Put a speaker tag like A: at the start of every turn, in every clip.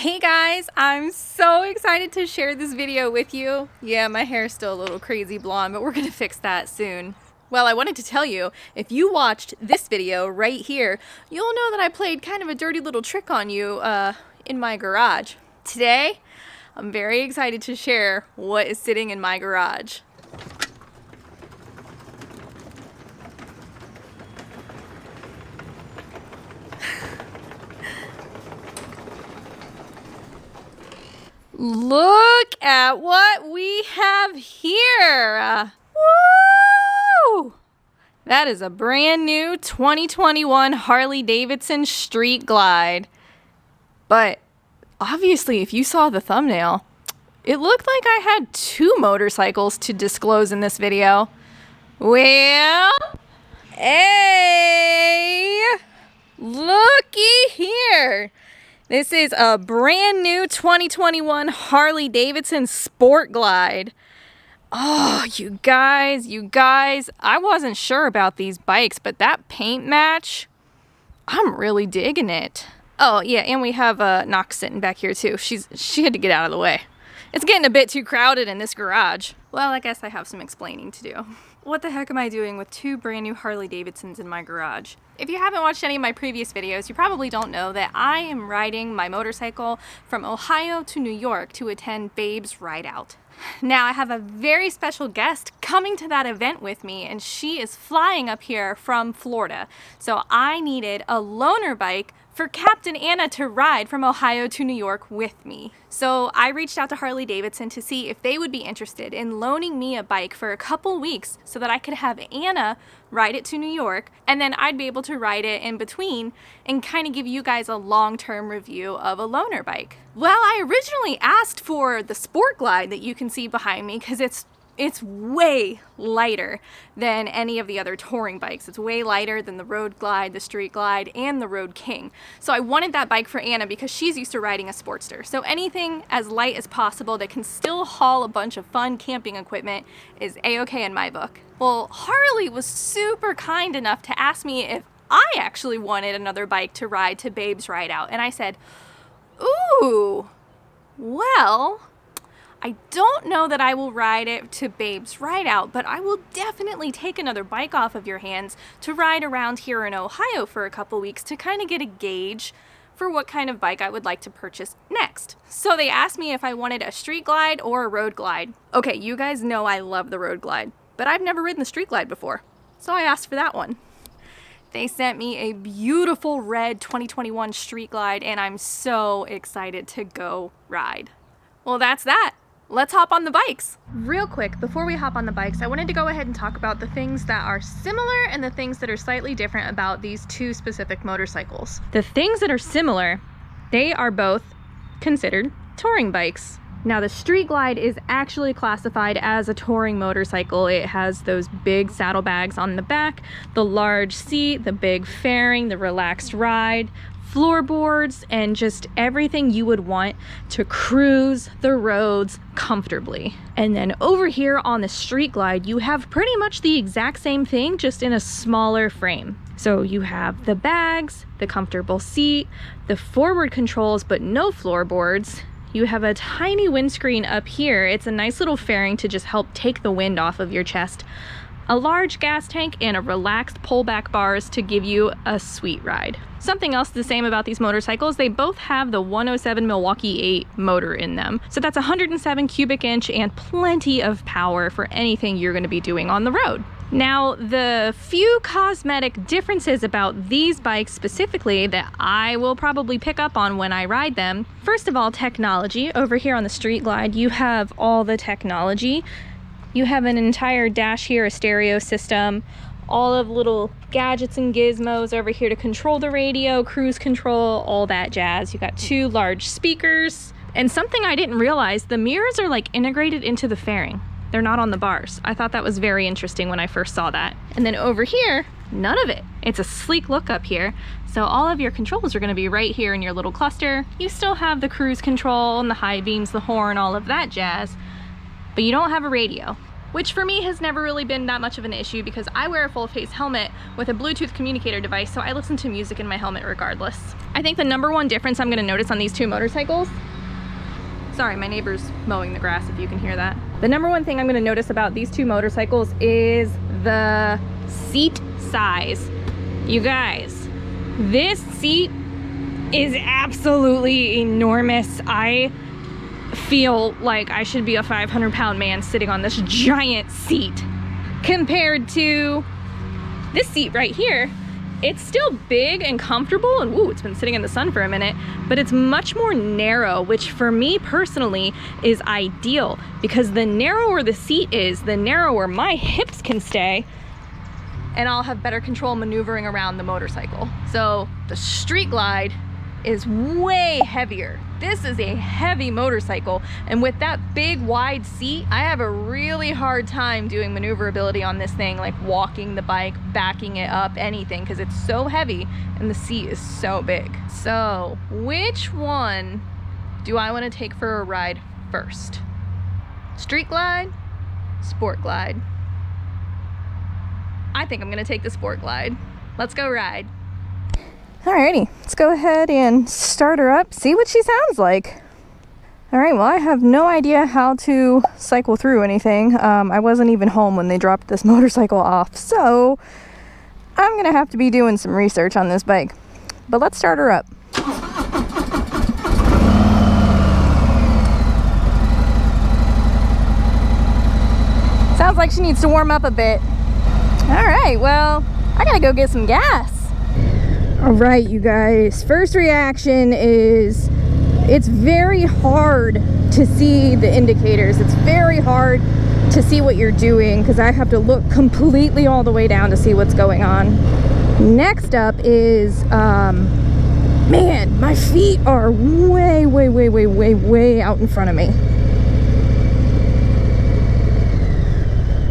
A: Hey guys, I'm so excited to share this video with you. Yeah, my hair's still a little crazy blonde, but we're gonna fix that soon. Well, I wanted to tell you, if you watched this video right here, you'll know that I played kind of a dirty little trick on you in my garage. Today, I'm very excited to share what is sitting in my garage. Look at what we have here! Woo! That is a brand new 2021 Harley-Davidson Street Glide. But obviously, if you saw the thumbnail, it looked like I had two motorcycles to disclose in this video. Well, hey, looky here. This is a brand new 2021 Harley-Davidson Sport Glide. Oh, you guys, I wasn't sure about these bikes, but that paint match, I'm really digging it. Oh, yeah, and we have Knox sitting back here too. She had to get out of the way. It's getting a bit too crowded in this garage. Well, I guess I have some explaining to do. What the heck am I doing with two brand new Harley-Davidsons in my garage? If you haven't watched any of my previous videos, you probably don't know that I am riding my motorcycle from Ohio to New York to attend Babe's Ride Out. Now I have a very special guest coming to that event with me, and she is flying up here from Florida. So I needed a loaner bike for Captain Anna to ride from Ohio to New York with me. So I reached out to Harley-Davidson to see if they would be interested in loaning me a bike for a couple weeks so that I could have Anna ride it to New York, and then I'd be able to ride it in between and kind of give you guys a long-term review of a loaner bike. Well, I originally asked for the Sport Glide that you can see behind me because it's way lighter than any of the other touring bikes. It's way lighter than the Road Glide, the Street Glide, and the Road King. So I wanted that bike for Anna because she's used to riding a Sportster. So anything as light as possible that can still haul a bunch of fun camping equipment is a-okay in my book. Well, Harley was super kind enough to ask me if I actually wanted another bike to ride to Babe's Ride Out. And I said, ooh, well, I don't know that I will ride it to Babe's Ride Out, but I will definitely take another bike off of your hands to ride around here in Ohio for a couple weeks to kind of get a gauge for what kind of bike I would like to purchase next. So they asked me if I wanted a Street Glide or a Road Glide. Okay, you guys know I love the Road Glide, but I've never ridden the Street Glide before, so I asked for that one. They sent me a beautiful red 2021 Street Glide, and I'm so excited to go ride. Well, that's that. Let's hop on the bikes. Real quick, before we hop on the bikes, I wanted to go ahead and talk about the things that are similar and the things that are slightly different about these two specific motorcycles. The things that are similar, they are both considered touring bikes. Now, the Street Glide is actually classified as a touring motorcycle. It has those big saddlebags on the back, the large seat, the big fairing, the relaxed ride, floorboards, and just everything you would want to cruise the roads comfortably. And then over here on the Street Glide, you have pretty much the exact same thing, just in a smaller frame. So you have the bags, the comfortable seat, the forward controls, but no floorboards. You have a tiny windscreen up here. It's a nice little fairing to just help take the wind off of your chest. A large gas tank and a relaxed pullback bars to give you a sweet ride. Something else the same about these motorcycles, they both have the 107 Milwaukee 8 motor in them. So that's 107 cubic inch and plenty of power for anything you're gonna be doing on the road. Now, the few cosmetic differences about these bikes specifically that I will probably pick up on when I ride them. First of all, technology. Over here on the Street Glide, you have all the technology. You have an entire dash here, a stereo system, all of little gadgets and gizmos over here to control the radio, cruise control, all that jazz. You got two large speakers. And something I didn't realize, the mirrors are like integrated into the fairing. They're not on the bars. I thought that was very interesting when I first saw that. And then over here, none of it. It's a sleek look up here. So all of your controls are gonna be right here in your little cluster. You still have the cruise control and the high beams, the horn, all of that jazz, but you don't have a radio, which for me has never really been that much of an issue because I wear a full face helmet with a Bluetooth communicator device, so I listen to music in my helmet regardless. I think the number one difference I'm gonna notice on these two motorcycles, sorry, my neighbor's mowing the grass if you can hear that. The number one thing I'm gonna notice about these two motorcycles is the seat size. You guys, this seat is absolutely enormous. I feel like I should be a 500-pound man sitting on this giant seat compared to this seat right here. It's still big and comfortable, and woo, it's been sitting in the sun for a minute, but it's much more narrow, which for me personally is ideal, because the narrower the seat is, the narrower my hips can stay, and I'll have better control maneuvering around the motorcycle. So the Street Glide is way heavier. This is a heavy motorcycle, and with that big wide seat, I have a really hard time doing maneuverability on this thing, like walking the bike, backing it up, anything, because it's so heavy and the seat is so big. So which one do I want to take for a ride first? Street Glide, Sport Glide? I think I'm gonna take the Sport Glide. Let's go ride. Alrighty, let's go ahead and start her up, see what she sounds like. Alright, well, I have no idea how to cycle through anything. I wasn't even home when they dropped this motorcycle off, so I'm gonna have to be doing some research on this bike. But let's start her up. Sounds like she needs to warm up a bit. Alright, well, I gotta go get some gas. Alright, you guys, first reaction is it's very hard to see the indicators. It's very hard to see what you're doing because I have to look completely all the way down to see what's going on. Next up is, man, my feet are way out in front of me.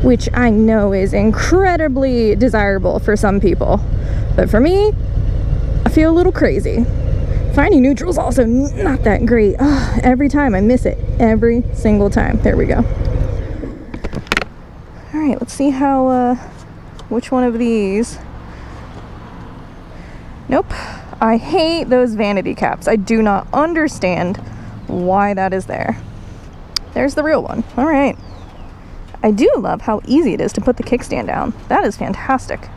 A: Which I know is incredibly desirable for some people. But for me, I feel a little crazy. Finding neutral is also not that great. Ugh, every time I miss it. Every single time. There we go. Alright, let's see how, which one of these. Nope. I hate those vanity caps. I do not understand why that is there. There's the real one. Alright. I do love how easy it is to put the kickstand down. That is fantastic.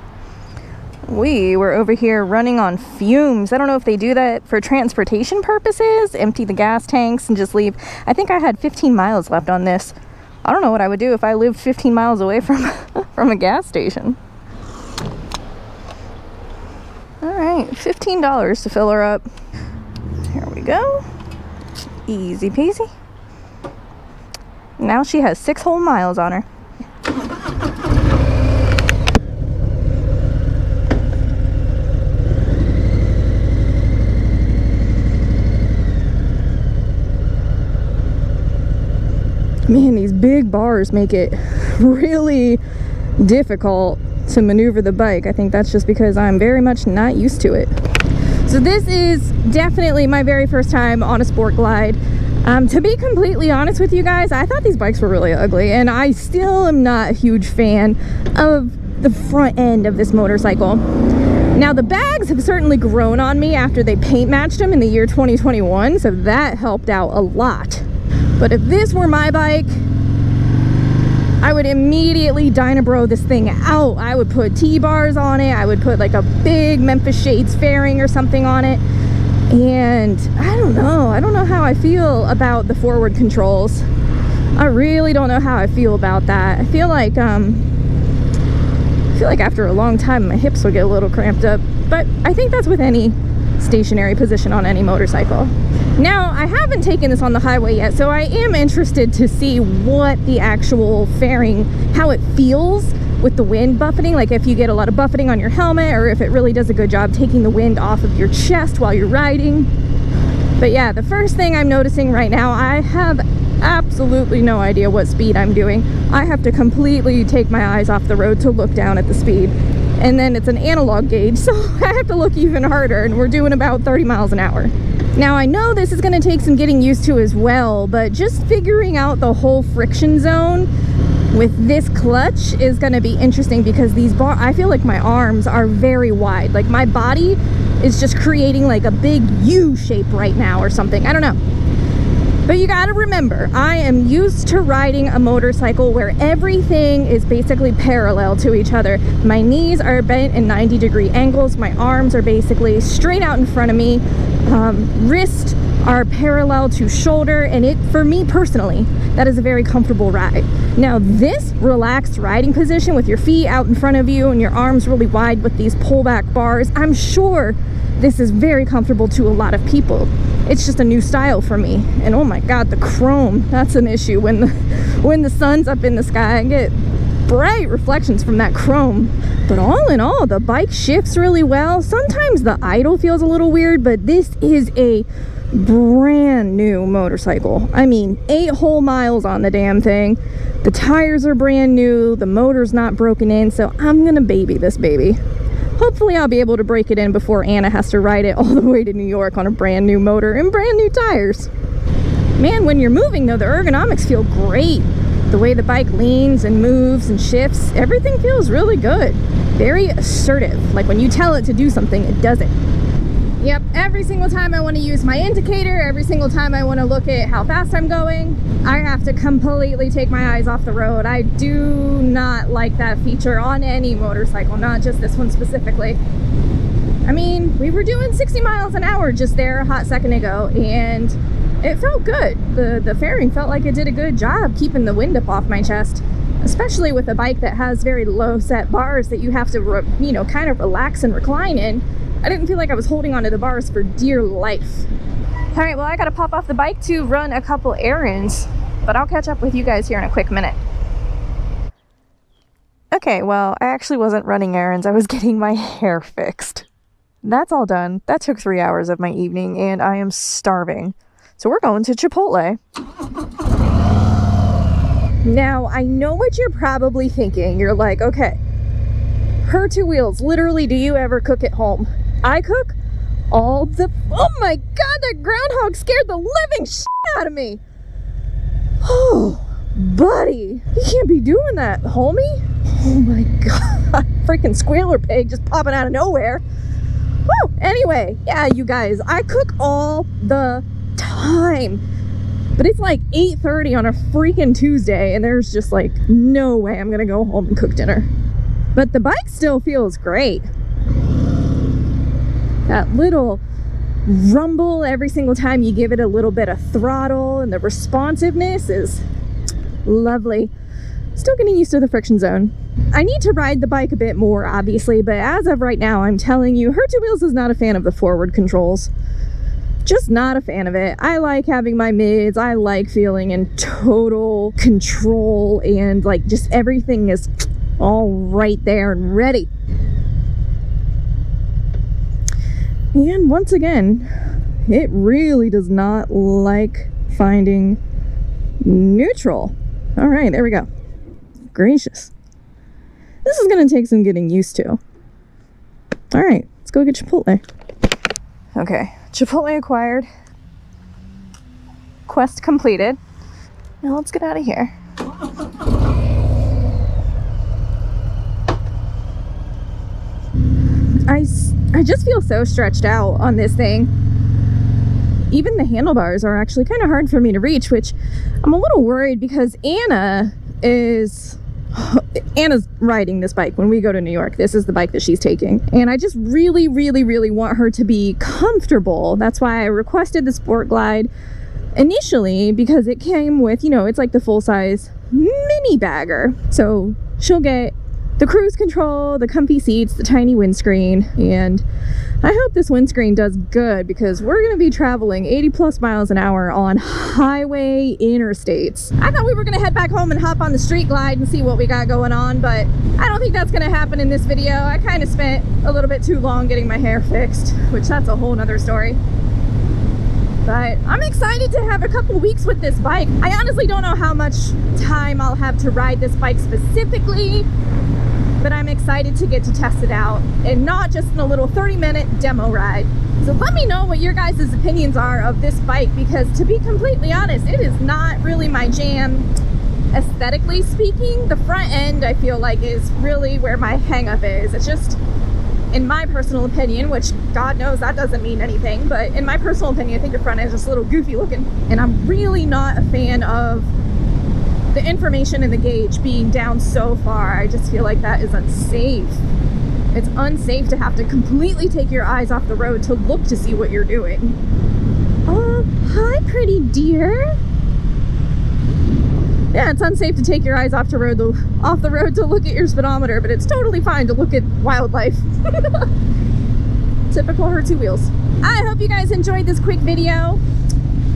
A: We were over here running on fumes. I don't know if they do that for transportation purposes, empty the gas tanks and just leave. I think I had 15 miles left on this. I don't know what I would do if I lived 15 miles away from from a gas station. All right, $15 to fill her up. Here we go. Easy peasy. Now she has 6 whole miles on her. Man, these big bars make it really difficult to maneuver the bike. I think that's just because I'm very much not used to it. So this is definitely my very first time on a Sport Glide. To be completely honest with you guys, I thought these bikes were really ugly, and I still am not a huge fan of the front end of this motorcycle. Now, the bags have certainly grown on me after they paint matched them in the year 2021, so that helped out a lot. But if this were my bike, I would immediately Dyna bro this thing out. I would put T-bars on it. I would put like a big Memphis Shades fairing or something on it. And I don't know how I feel about the forward controls. I really don't know how I feel about that. I feel like after a long time my hips will get a little cramped up, but I think that's with any stationary position on any motorcycle. Now, I haven't taken this on the highway yet, so I am interested to see what the actual fairing, how it feels with the wind buffeting, like if you get a lot of buffeting on your helmet or if it really does a good job taking the wind off of your chest while you're riding. But yeah, the first thing I'm noticing right now, I have absolutely no idea what speed I'm doing. I have to completely take my eyes off the road to look down at the speed. And then it's an analog gauge, so I have to look even harder, and we're doing about 30 miles an hour. Now, I know this is gonna take some getting used to as well, but just figuring out the whole friction zone with this clutch is gonna be interesting because these I feel like my arms are very wide. Like my body is just creating like a big U shape right now or something. I don't know. But you gotta remember, I am used to riding a motorcycle where everything is basically parallel to each other. My knees are bent in 90-degree angles. My arms are basically straight out in front of me. Wrists are parallel to shoulder, and for me personally, that is a very comfortable ride. Now, this relaxed riding position with your feet out in front of you and your arms really wide with these pullback bars, I'm sure this is very comfortable to a lot of people. It's just a new style for me. And oh my God, the chrome, that's an issue. When the sun's up in the sky, I get bright reflections from that chrome. But all in all, the bike shifts really well. Sometimes the idle feels a little weird, but this is a brand new motorcycle. I mean, 8 whole miles on the damn thing. The tires are brand new, the motor's not broken in, so I'm gonna baby this baby. Hopefully I'll be able to break it in before Anna has to ride it all the way to New York on a brand new motor and brand new tires. Man, when you're moving though, the ergonomics feel great. The way the bike leans and moves and shifts, everything feels really good. Very assertive. Like when you tell it to do something, it does it. Yep, every single time I want to use my indicator, every single time I want to look at how fast I'm going, I have to completely take my eyes off the road. I do not like that feature on any motorcycle, not just this one specifically. I mean, we were doing 60 miles an hour just there a hot second ago, and it felt good. The fairing felt like it did a good job keeping the wind up off my chest, especially with a bike that has very low set bars that you have to, kind of relax and recline in. I didn't feel like I was holding onto the bars for dear life. All right, well, I gotta pop off the bike to run a couple errands, but I'll catch up with you guys here in a quick minute. Okay, well, I actually wasn't running errands. I was getting my hair fixed. That's all done. That took 3 hours of my evening, and I am starving. So we're going to Chipotle. Now, I know what you're probably thinking. You're like, okay, her two wheels, literally, do you ever cook at home? I cook all the... Oh my God, that groundhog scared the living shit out of me. Oh, buddy, you can't be doing that, homie. Oh my God, freaking squealer pig just popping out of nowhere. Woo! Anyway, yeah, you guys, I cook all the time. But it's like 8:30 on a freaking Tuesday, and there's just like no way I'm gonna go home and cook dinner. But the bike still feels great. That little rumble every single time you give it a little bit of throttle, and the responsiveness is lovely. Still getting used to the friction zone. I need to ride the bike a bit more, obviously, but as of right now, I'm telling you, Her Two Wheels is not a fan of the forward controls. Just not a fan of it. I like having my mids. I like feeling in total control, and like just everything is all right there and ready. And once again, it really does not like finding neutral. All right, there we go. Gracious. This is gonna take some getting used to. All right, let's go get Chipotle. Okay, Chipotle acquired. Quest completed. Now let's get out of here. I just feel so stretched out on this thing. Even the handlebars are actually kind of hard for me to reach, which I'm a little worried because Anna's riding this bike when we go to New York. This is the bike that she's taking. And I just really, really, really want her to be comfortable. That's why I requested the Sport Glide initially, because it came with, it's like the full-size mini bagger. So she'll get the cruise control, the comfy seats, the tiny windscreen, and I hope this windscreen does good because we're going to be traveling 80 plus miles an hour on highway interstates. I thought we were going to head back home and hop on the Street Glide and see what we got going on, but I don't think that's going to happen in this video. I kind of spent a little bit too long getting my hair fixed, which that's a whole nother story. But I'm excited to have a couple weeks with this bike. I honestly don't know how much time I'll have to ride this bike specifically, but I'm excited to get to test it out, and not just in a little 30-minute demo ride. So let me know what your guys' opinions are of this bike, because to be completely honest, it is not really my jam aesthetically speaking. The front end, I feel like, is really where my hang up is. It's just in my personal opinion, which God knows that doesn't mean anything, but in my personal opinion, I think your front end is just a little goofy looking. And I'm really not a fan of the information in the gauge being down so far. I just feel like that is unsafe. It's unsafe to have to completely take your eyes off the road to look to see what you're doing. Oh, hi, pretty dear. Yeah, it's unsafe to take your eyes off the road to look at your speedometer, but it's totally fine to look at wildlife. Typical her two wheels. I hope you guys enjoyed this quick video.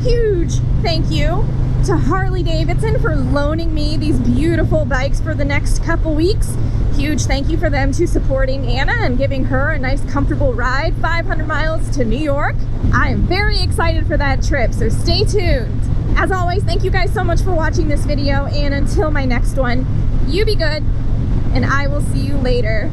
A: Huge thank you to Harley-Davidson for loaning me these beautiful bikes for the next couple weeks. Huge thank you for them to supporting Anna and giving her a nice comfortable ride 500 miles to New York. I am very excited for that trip, so stay tuned. As always, thank you guys so much for watching this video, and until my next one, you be good, and I will see you later.